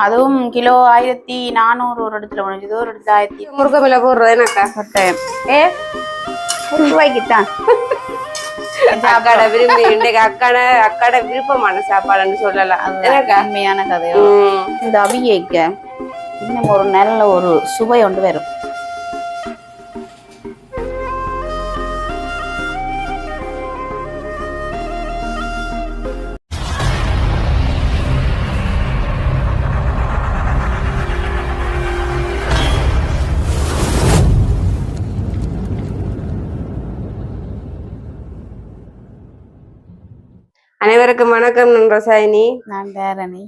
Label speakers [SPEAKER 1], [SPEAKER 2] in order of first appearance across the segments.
[SPEAKER 1] அதுவும் கிலோ 1400 ஒரு இடத்துல முடிஞ்சது, ஒரு இடத்துல 1000
[SPEAKER 2] முருகமில்ல போடுறது எனக்கா
[SPEAKER 1] ஏ ரூபாய்க்குத்தான்
[SPEAKER 2] அக்காட விரும்பி இன்றைக்கு அக்காட விருப்பமான சாப்பாடுன்னு சொல்லலாம். எனக்கா
[SPEAKER 1] உண்மையான கதையோ இந்த அவியைக்க இன்னும் ஒரு நல்ல ஒரு சுவை ஒன்று வரும்.
[SPEAKER 2] அனைவருக்கும் வணக்கம் ரசாயினி.
[SPEAKER 1] நான் தாரணி.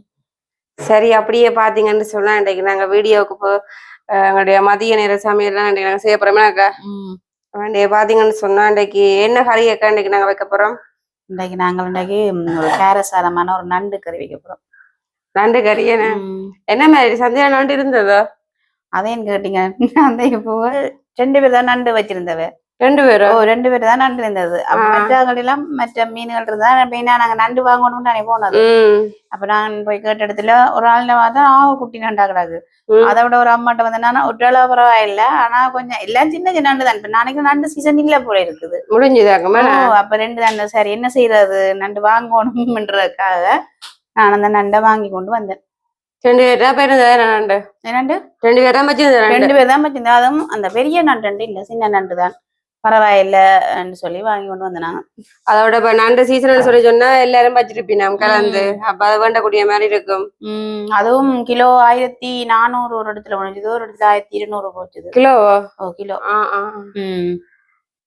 [SPEAKER 2] சரி, அப்படியே பாத்தீங்கன்னு சொன்னா இன்றைக்கு நாங்க வீடியோவுக்கு எங்களுடைய மதிய நேர சமையல்லாம் இன்றைக்கு நாங்க செய்ய போறோம்னாக்கா பாத்தீங்கன்னு சொன்னா இன்றைக்கு என்ன கறி அக்கா இன்றைக்கு நாங்க வைக்க போறோம்?
[SPEAKER 1] இன்றைக்கு ஒரு காரசாரமான ஒரு நண்டு கறி வைக்க போறோம்.
[SPEAKER 2] நண்டு கறி என்ன மாதிரி சந்தையா நண்டு இருந்ததோ?
[SPEAKER 1] அதையும் கேட்டீங்க. அந்த இப்போ 2 பேர் தான் நண்டு வச்சிருந்தவ.
[SPEAKER 2] 2 பேரும்?
[SPEAKER 1] 2 பேர் தான் நண்டு இருந்தது. அப்ப மற்றவங்களெல்லாம் மற்ற மீன்கள் இருந்தா மெயினா நாங்க நண்டு வாங்கணும்னு நானே போனது. அப்ப நான் போய் கேட்ட இடத்துல ஒரு ஆள் பார்த்தா குட்டி நண்டா கிடாது. அதை விட ஒரு அம்மாட்ட வந்து ஒற்றால பரவாயில்ல, ஆனா கொஞ்சம் எல்லாம் சின்ன சின்ன நண்டு தான். இப்ப நாளைக்கு நண்டு சீசன் இல்ல போல இருக்குது, முடிஞ்சுதாங்க. அப்ப 2 நண்டு சரி என்ன செய்யறது, நண்டு வாங்கணும்ன்றதுக்காக நான் அந்த நண்டை வாங்கி கொண்டு வந்தேன்.
[SPEAKER 2] 2 பேர் தான் நண்டு.
[SPEAKER 1] நண்டு
[SPEAKER 2] 2 பேர் தான் வச்சிருந்தேன்.
[SPEAKER 1] 2 பேர் தான் வச்சிருந்தேன். அதுவும் அந்த பெரிய நண்டு இல்ல, சின்ன நண்டு தான். பரவாயில்லன்னு சொல்லி வாங்கி கொண்டு வந்தாங்க.
[SPEAKER 2] அதோட இப்ப நண்டு சீசன் சொல்லி சொன்னா எல்லாரும் வச்சிருப்பீங்க கலந்து, அப்ப அதை வேண்டக்கூடிய மாதிரி இருக்கும்.
[SPEAKER 1] அதுவும் கிலோ 1400 ஒரு இடத்துல முடிஞ்சது, ஒரு இடத்துல 1200 போச்சுது.
[SPEAKER 2] கிலோவா?
[SPEAKER 1] கிலோ.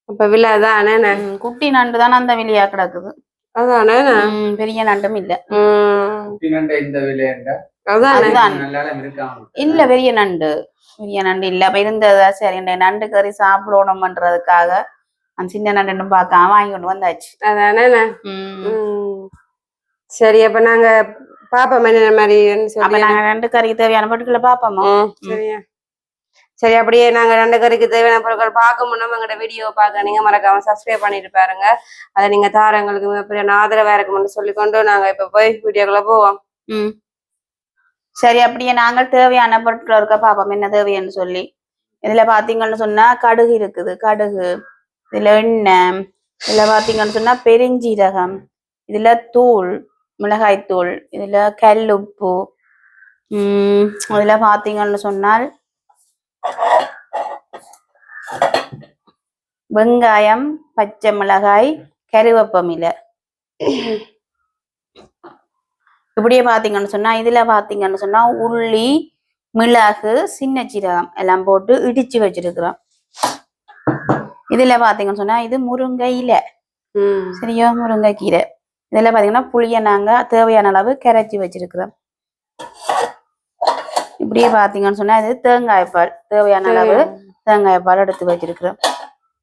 [SPEAKER 2] அப்ப விலை தானே.
[SPEAKER 1] குட்டி நண்டு தானே அந்த விலையா கிடக்குது.
[SPEAKER 2] அதானே,
[SPEAKER 1] பெரிய நண்டும் இல்ல. இல்ல பெரிய நண்டு இல்ல. அப்ப இருந்ததா சரி நண்டு கறி சாப்பிடணும்ன்றதுக்காக அந்த சின்ன நண்டு பார்க்காம வாங்கி கொண்டு வந்தாச்சு.
[SPEAKER 2] அதானே. சரி, அப்ப நாங்க பாப்போம் என்ன மாதிரி.
[SPEAKER 1] நாங்க நண்டு கறிக்கு தேவையான பொருட்களை பாப்போமா?
[SPEAKER 2] சரியா. சரி, அப்படியே நாங்க நண்டு கறிக்கு தேவையான பொருட்கள் பார்க்க முன்னோம் எங்களோட வீடியோ பார்க்க நீங்க மறக்காம சப்ஸ்கிரைப் பண்ணிட்டு பாருங்க. அதை நீங்க தாரங்களுக்கு மிகப்பெரிய ஆதரவா இருக்கும்னு சொல்லிக்கொண்டு நாங்க இப்ப போய் வீடியோக்குள்ள போவோம்.
[SPEAKER 1] சரி, அப்படியே நாங்கள் தேவையான பொருட்கள் இருக்க பாப்போம் என்ன தேவைன்னு சொல்லி. இதுல பாத்தீங்கன்னு சொன்னா கடுகு இருக்குது, கடுகு, இதுல எண்ணெய், இதுல பாத்தீங்கன்னு சொன்னா பெருஞ்சீரகம், இதுல தூள், மிளகாய் தூள், இதுல கல்லுப்பு, இதுல பாத்தீங்கன்னு சொன்னால் வெங்காயம், பச்சை மிளகாய், கருவேப்பமிலை. இப்படியே பாத்தீங்கன்னு சொன்னா இதுல பாத்தீங்கன்னு சொன்னா உள்ளி, மிளகு, சின்ன சீரகம் எல்லாம் போட்டு இடிச்சு வச்சிருக்கிறோம். இதுல பாத்தீங்கன்னு சொன்னா இது முருங்கை இலை, சரியா, முருங்கை கீரை. இதுல பாத்தீங்கன்னா புளிய நாங்க தேவையான அளவு கரைச்சி வச்சிருக்கிறோம். இப்படியே பாத்தீங்கன்னு சொன்னா இது தேங்காய்பால், தேவையான அளவு தேங்காய்பால் எடுத்து வச்சிருக்கிறோம்.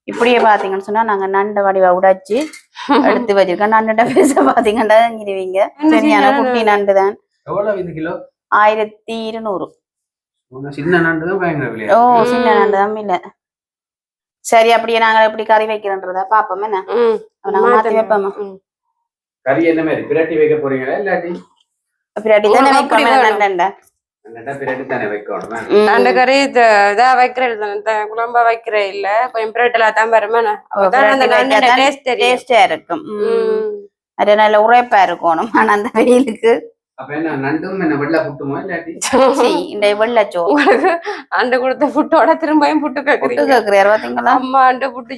[SPEAKER 1] இப்படியே பாத்தீங்கன்னு சொன்னா நாங்க நண்டை வடிவா உடைச்சு எடுத்து வச்சிருக்கோம். நண்டுட பேச பாத்தீங்கன்னா இங்கிருவீங்க. சரியான குட்டி நண்டு தான். 1200. சின்ன நண்டு தான் இல்ல. சரி, அப்படியே நாங்க எப்படி கறி வைக்கிறோன்றத பாப்போம். என்ன நாங்க மாத்தி வைப்போமா?
[SPEAKER 3] கறி என்ன மாதிரி பிரட்டி வைக்க போறீங்களா இல்லாட்டி
[SPEAKER 1] பிரட்டி தானே வைக்கணும். நண்டை
[SPEAKER 2] அந்த கறி இதா வைக்கிறேன், குழம்பா வைக்கிறேன் இல்ல, கொஞ்சம் பிரட்டலா தான் வருமானே
[SPEAKER 1] டேஸ்டா இருக்கும். அது நல்ல உரைப்பா இருக்கணும். ஆனா அந்த வெயிலுக்கு
[SPEAKER 2] அண்டு கொடுத்த புட்டோட திரும்பியும் புட்டு கேக்குறாரு பாத்தீங்களா? அம்மா அண்டு புட்டு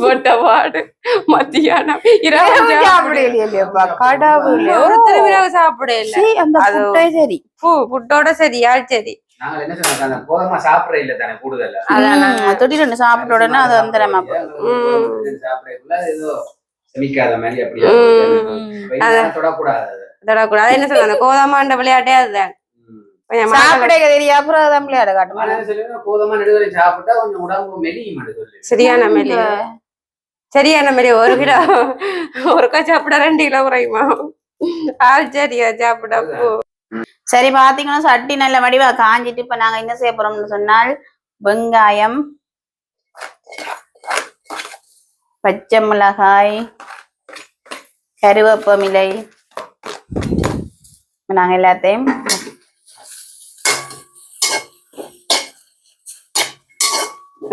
[SPEAKER 2] போட்ட வாடு மத்தியானம் ஒரு திருவிழாவை சாப்பிட இல்ல.
[SPEAKER 1] சரி
[SPEAKER 2] புட்டோட சரி யாழ் சரி
[SPEAKER 3] சாப்பிட இல்ல தானே கூடுதல்
[SPEAKER 1] தொட்டிட்டு சாப்பிட்ட உடனே அது வந்துடாம
[SPEAKER 3] தொடக்கூடாது.
[SPEAKER 2] என்ன சொல்லுங்க, கோதாமாண்ட விளையாட்டே அதுதான். சரியான மெலி, சரியான மெலி. 1 கிலோ ஒருக்கா சாப்பிட 2 கிலோ குறையுமா? ஆள் சரியா சாப்பிட.
[SPEAKER 1] சரி, பாத்தீங்கன்னா சட்டி நல்ல வடிவா காஞ்சிட்டு இப்ப நாங்க என்ன செய்ய போறோம்னு சொன்னால் வெங்காயம், பச்சை மிளகாய், கருவேப்பமிலை நாங்க எல்லாத்தையும்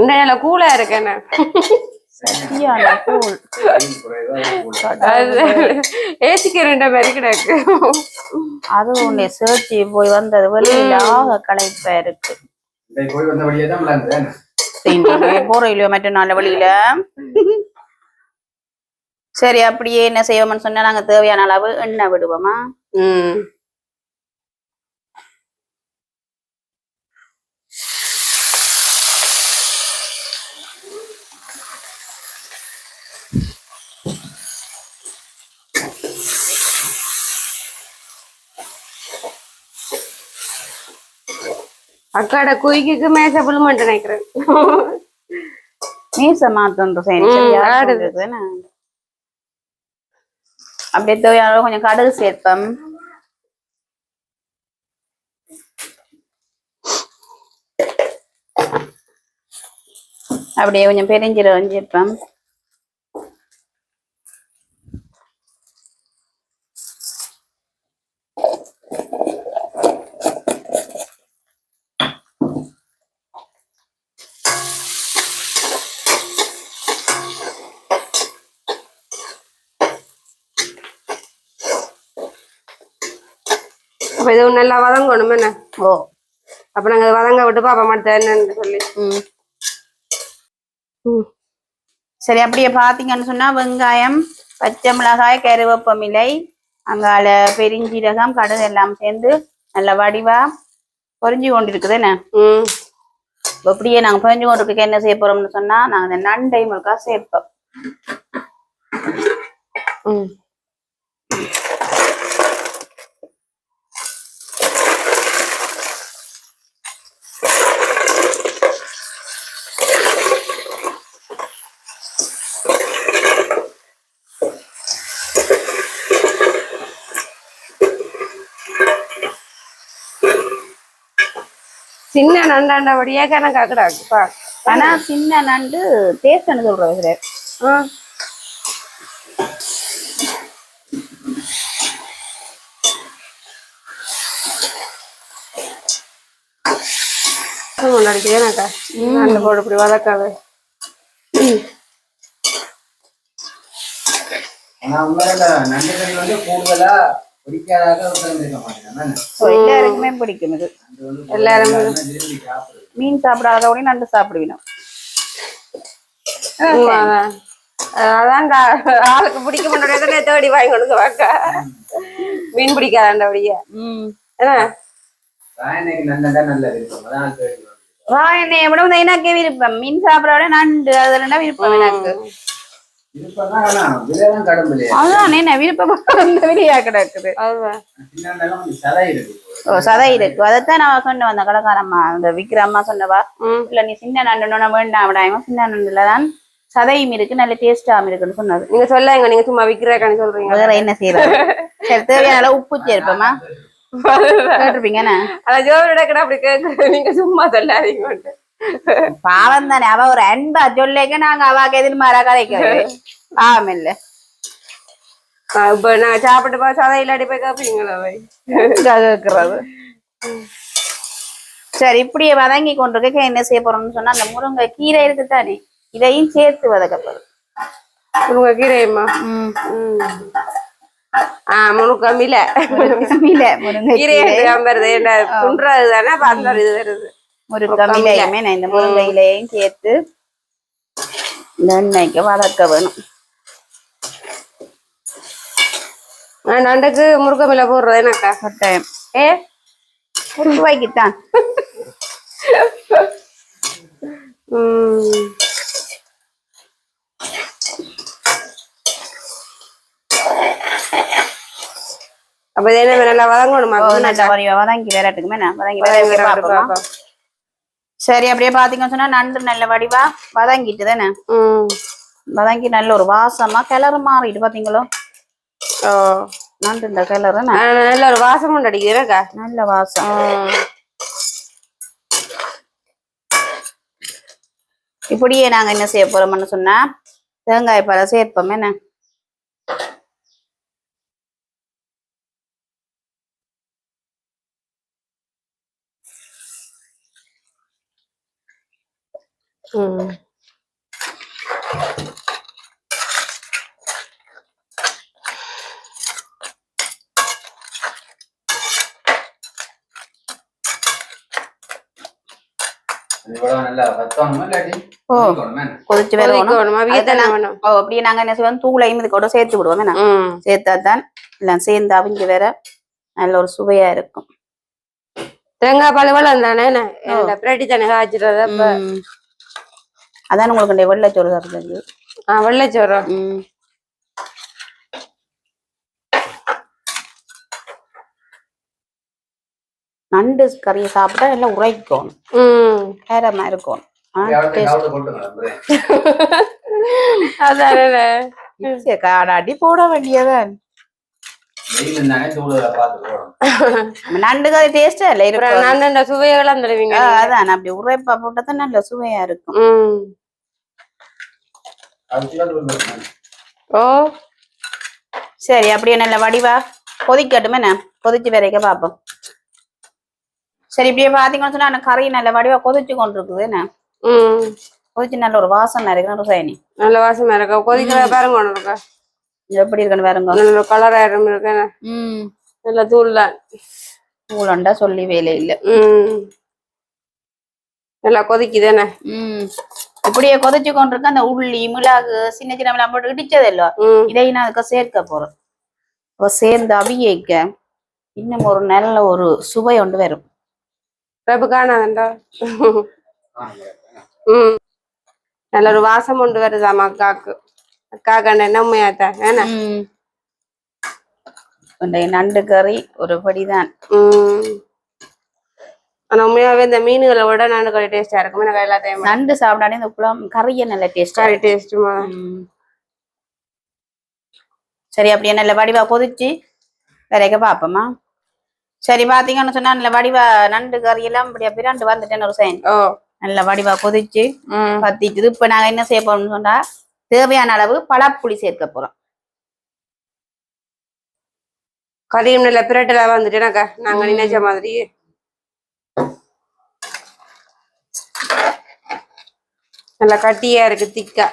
[SPEAKER 2] இந்த நல்ல கூலா இருக்கு என்ன
[SPEAKER 1] சரியான கூழ்.
[SPEAKER 2] ஏசிக்கு ரெண்ட மாதிரி கிடக்கு
[SPEAKER 1] அது உன்னை சேர்ச்சி போய் வந்தது வெளியில ஆக களைப்பா இருக்கு.
[SPEAKER 3] போய் வந்த வழியே தான் விளாண்டேன்.
[SPEAKER 1] போற இல்லையோ மற்ற நாள் வழியில. சரி அப்படியே என்ன செய்வோம்னு சொன்னா நாங்க தேவையான அளவு எண்ணெய் விடுவோமா.
[SPEAKER 2] அக்காட குயிக்கு மேச புல் மட்டும் நினைக்கிறேன்.
[SPEAKER 1] மீச மாத்தோன்ற அப்படியே தேவையான கொஞ்சம் கடுகு சேர்ப்போம். அப்படியே கொஞ்சம் பெருஞ்சீரகம் சேர்ப்போம்.
[SPEAKER 2] அப்ப இது நல்லா வதங்கணும் என்ன.
[SPEAKER 1] ஓ
[SPEAKER 2] அப்ப நாங்க வதங்க விட்டு பாப்பா மாட்டேன் என்னன்னு சொல்லி.
[SPEAKER 1] சரி அப்படியே பாத்தீங்கன்னு சொன்னா வெங்காயம், பச்சை மிளகாய், கருவேப்பமிலை, அங்கால பெருஞ்சீரகம், கடுகு எல்லாம் சேர்ந்து நல்ல வடிவா பொரிஞ்சு கொண்டு இருக்குது என்ன. அப்படியே நாங்க பொரிஞ்சு கொண்டு என்ன செய்ய போறோம்னு சொன்னா நாங்க இந்த நண்டை முழுக்கா சேர்ப்போம்.
[SPEAKER 2] சின்ன நண்டாண்டபடியே கணக்கா கிடாக்கு.
[SPEAKER 1] ஆனா சின்ன நண்டு டேஸ்ட்னு சொல்றது.
[SPEAKER 2] அடிக்கிறேனாக்கா நண்டு போடு இப்படி வதக்காது.
[SPEAKER 3] ஆனா உண்மையில நண்டு கறி வந்து கூடுதலா
[SPEAKER 1] எல்லாருக்குமே பிடிக்கும் இது.
[SPEAKER 2] எல்லாரும்
[SPEAKER 1] மீன் சாப்பிடாதோட நண்டு சாப்பிடுவீங்க.
[SPEAKER 2] அதான் ஆளுக்கு பிடிக்க முன்னாடியே தேடி வாங்கி கொடுக்க வாக்க மீன் பிடிக்காதாண்டபடியா.
[SPEAKER 1] எனக்கு விருப்பம் மீன் சாப்பிட நண்டு அதுல விருப்பம் எனக்கு. அதான் என்ன விருப்பம் வெளியா கிடக்குது. சதை இருக்கு. அதைத்தான் நான் சொன்ன வந்த கடைக்காரம்மா அந்த விக்கிர அம்மா சொன்னவா இல்ல நீ சின்ன நண்டு வேண்டாம் விடாம சின்ன நண்டுலதான் சதையும் இருக்கு நல்ல டேஸ்டாம இருக்குன்னு சொன்னது.
[SPEAKER 2] நீங்க சொல்லாங்க நீங்க சும்மா விக்கிறக்கான்னு சொல்றீங்க.
[SPEAKER 1] வேற என்ன செய்யறது. சரி தேவையான உப்பு சேர்ப்போமா கேட்டிருப்பீங்க.
[SPEAKER 2] அதான் ஜோரோட கடை அப்படி கேட்க நீங்க சும்மா சொல்லாதீங்க.
[SPEAKER 1] பாவம் தானே அவ ஒரு அன்பா சொல்லேக்க நாங்க அவாக்கு எதிர்மாறா கதைக்கிறது பாவம் இல்ல.
[SPEAKER 2] இப்ப நாங்க சாப்பிட்டு சதை இல்லாடி போய் கேப்பீங்களா
[SPEAKER 1] கேக்குறது. சரி இப்படியே வதங்கி கொண்டிருக்க என்ன செய்ய போறோம்னு சொன்னா அந்த முருங்கை கீரை இருக்குதானே இதையும் சேர்த்து வதக்கப்படும்.
[SPEAKER 2] முருங்கை கீரையுமா? முருங்கமில துன்றதுதானே இது வருது.
[SPEAKER 1] முருங்கமிலையுமே நான் இந்த முருங்கை இலையையும் சேர்த்து எண்ணெய்க்கு வதக்க வேணும்.
[SPEAKER 2] நண்டுக்கு முருங்கமில போடுறது என்னக்கா
[SPEAKER 1] கட்டாயம். ரூபாய்க்குத்தான்.
[SPEAKER 2] அப்ப என்ன நல்லா வதங்கணுமா?
[SPEAKER 1] வதங்கி விரட்டுக்குமே வதங்கி. சரி அப்படியே பாத்தீங்கன்னு சொன்னா நண்டு நல்ல வடிவா வதங்கிட்டு தானே வதங்கி நல்ல ஒரு வாசமா கிளறு மாறிட்டு பாத்தீங்களோ. நண்டு இந்த கிளறு
[SPEAKER 2] நல்ல ஒரு வாசம் உண்டு அடிக்கிறேக்கா.
[SPEAKER 1] நல்ல வாசம். இப்படியே நாங்க என்ன செய்ய போறோம்னு சொன்னா தேங்காய் பழ சேர்ப்போம். என்ன
[SPEAKER 2] ம்.
[SPEAKER 3] இவ்வளவு நல்லா பத்தணுமா இல்லாட்டி
[SPEAKER 1] ஓ
[SPEAKER 3] கொதிக்கணுமா?
[SPEAKER 1] கொதிச்சு வரணும்
[SPEAKER 2] கொதிக்கணுமா? வீட்டுல வேணும்.
[SPEAKER 1] ஓ அப்படியே நாங்க என்ன செய்வோம் தூளையும் இது கூட சேர்த்து விடுவோம் என்ன
[SPEAKER 2] ம்.
[SPEAKER 1] சேர்த்தாதான் எல்லாம் சேர்ந்து அவிஞ்சு வேற நல்ல ஒரு சுவையா இருக்கும்.
[SPEAKER 2] தேங்காய் பால் வெள்ளம் தானே என்ன பிரட்டி தானே காய்ச்சிடுறது அப்ப
[SPEAKER 1] அதான் உங்களுக்கு இந்த வெள்ளைச்சோறு சாப்பிடுறது.
[SPEAKER 2] வெள்ளைச்சோறு.
[SPEAKER 1] நண்டு கறியை சாப்பிட்டா எல்லாம் உரைக்கும் நேரமா இருக்கும்.
[SPEAKER 2] அதானே
[SPEAKER 1] அடி போட வேண்டியதான். நண்டு கறி டேஸ்டா இல்ல இருக்கும்.
[SPEAKER 2] நண்டு சுவையெல்லாம் தருவீங்க.
[SPEAKER 1] அதான் அப்படி உரைப்பா போட்டதான் நல்ல சுவையா இருக்கும்.
[SPEAKER 2] ஓ
[SPEAKER 1] சரி அப்படியே நல்ல வடிவா கொதிக்கட்டுமே என்ன கொதிச்சு வரைக்க பாப்போம். சரி இப்படியே பாத்தீங்கன்னு சொன்னா அந்த கறி நல்ல வடிவா கொதிச்சு கொண்டிருக்குது என்ன கொதிச்சு நல்ல ஒரு வாசனை இருக்கு. சைனி
[SPEAKER 2] நல்ல வாசமா இருக்கா கொதிக்கிற பாருங்க
[SPEAKER 1] எப்படி இருக்குன்னு பாருங்க.
[SPEAKER 2] நல்ல கலர் ஆயிரம் இருக்கு. நல்ல தூள் தான்
[SPEAKER 1] தூளண்டா சொல்லி வேலை இல்ல.
[SPEAKER 2] நல்லா கொதிக்குதானே.
[SPEAKER 1] இப்படியே கொதிச்சு கொண்டிருக்க அந்த உள்ளி மிளகு சின்ன சின்ன மிளகு போட்டு இடிச்சது இல்ல இதையும் நான் அதுக்கு சேர்க்க போறேன். சேர்ந்து அவியக்க இன்னும் ஒரு நல்ல ஒரு சுவை ஒன்று வரும்.
[SPEAKER 2] காணாதா நல்ல ஒரு வாசம் கொண்டு வருதாமா அக்காக்கு. அக்காக்கு என்ன உண்மையாத்தான் ஏன்னா
[SPEAKER 1] நண்டு கறி ஒரு படிதான்.
[SPEAKER 2] ஆனா உண்மையாவே இந்த மீன்களை விட நண்டு கறி டேஸ்டா இருக்கும். எனக்கு எல்லாத்தையும்
[SPEAKER 1] நண்டு சாப்பிடானே இந்த குழம்பு கறிய நல்ல டேஸ்ட்
[SPEAKER 2] கறி டேஸ்ட்டுமா.
[SPEAKER 1] சரி அப்படியே நல்ல வடிவா கொதிச்சு வரைக்க பாப்போமா. சரி பாத்தீங்கன்னு சொன்னா நல்ல வடிவா நண்டு கறி எல்லாம் இப்படியா பிராண்டு வந்துட்டேன்னு ஒரு சைன் நல்ல வடிவா கொதிச்சு பத்திச்சுது. இப்ப நாங்க என்ன செய்ய போறோம்னு சொன்னா தேவையான அளவு பழப்புளி சேர்க்க போறோம்.
[SPEAKER 2] கறியும் நல்ல பிரட்டலா வந்துட்டேனாக்கா நாங்க நினைச்ச மாதிரி. நல்லா கட்டியா இருக்கு திக்கா.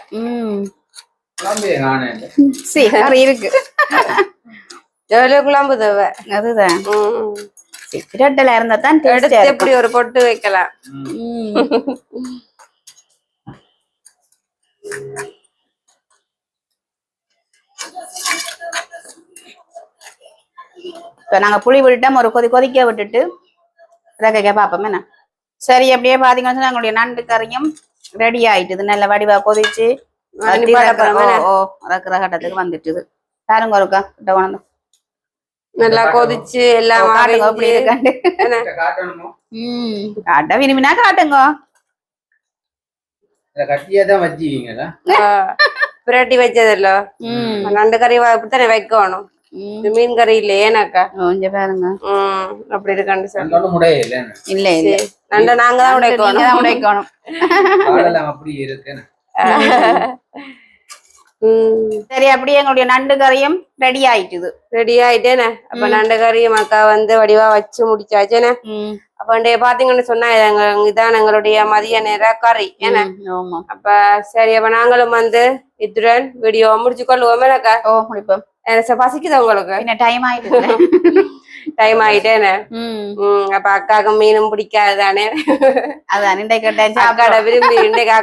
[SPEAKER 1] கறி இருக்கு
[SPEAKER 2] எவ்வளவு குழம்பு தேவை.
[SPEAKER 1] அதுதான் பிரட்டலா இருந்தா தான்
[SPEAKER 2] எப்படி ஒரு பொட்டு வைக்கலாம்.
[SPEAKER 1] இப்ப நாங்க புளி விட்டுட்டோம் ஒரு கொதிக்க விட்டுட்டு இறக்க பாப்போம் என்ன. சரி அப்படியே பாத்தீங்கன்னா எங்களுடைய நண்டு கறியும் ரெடி ஆயிட்டுது. நல்ல வடிவா கொதிச்சு கட்டத்துக்கு வந்துட்டுது. பாருங்க ஒருக்கா கிட்ட கொண்டு
[SPEAKER 2] நல்லா கொதிச்சு எல்லாம்
[SPEAKER 1] அப்படி இருக்காண்டு காட்ட விரும்பினா காட்டுங்க.
[SPEAKER 3] கட்டியாதான் வச்சுவீங்களா
[SPEAKER 2] பிரட்டி வச்சதில்ல நண்டு கறி அப்படித்தானே வைக்கணும். மீன் கறி இல்லையேனாக்கா
[SPEAKER 1] கொஞ்சம் பாருங்க
[SPEAKER 2] அப்படி இருக்காண்டு சார்.
[SPEAKER 1] இல்ல இல்ல
[SPEAKER 2] நண்டை நாங்க தான்
[SPEAKER 1] உடைக்கணும்.
[SPEAKER 3] அப்படி இருக்கு.
[SPEAKER 1] சரி அப்படியே எங்களுடைய நண்டு கறியும் ரெடி ஆயிட்டுது.
[SPEAKER 2] ரெடி ஆயிட்டேனே. அப்ப நண்டு கறியும் அக்கா வந்து வடிவா வச்சு முடிச்சாச்சேனே. அப்ப பாத்தீங்கன்னு சொன்னா இதான் எங்களுடைய மதிய நேர கறி ஏன்னா. அப்ப சரி அப்ப நாங்களும் வந்து இத்துடன் வீடியோ முடிச்சு கொள்ளுவோமேனாக்கா.
[SPEAKER 1] முடிப்போம்.
[SPEAKER 2] பசிக்குது உங்களுக்கு
[SPEAKER 1] டைம் ஆயிட்டு
[SPEAKER 2] டைம் ஆயிட்டேனே. அப்ப அக்காவுக்கு மீனும் பிடிக்காது தானே.
[SPEAKER 1] அதான்
[SPEAKER 2] அக்காட விரும்பி இன்றைக்கு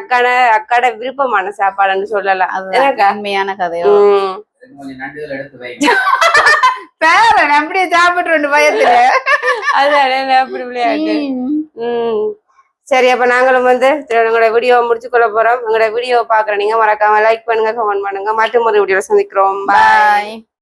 [SPEAKER 2] அக்காட விருப்பமான சாப்பாடுன்னு சொல்லலாம்.
[SPEAKER 1] உண்மையான கதையோ அப்படியே சாப்பிட்டு பயத்துல
[SPEAKER 2] அதுதானே அப்படி விளையாட்டு. சரி அப்ப நாங்களும் வந்து எங்களோட வீடியோ முடிச்சு கொள்ள போறோம். எங்களோட வீடியோ பாக்குற நீங்க மறக்காம லைக் பண்ணுங்க கமெண்ட் பண்ணுங்க. மற்றும் ஒரு வீடியோ சந்திக்கிறோம். பாய்.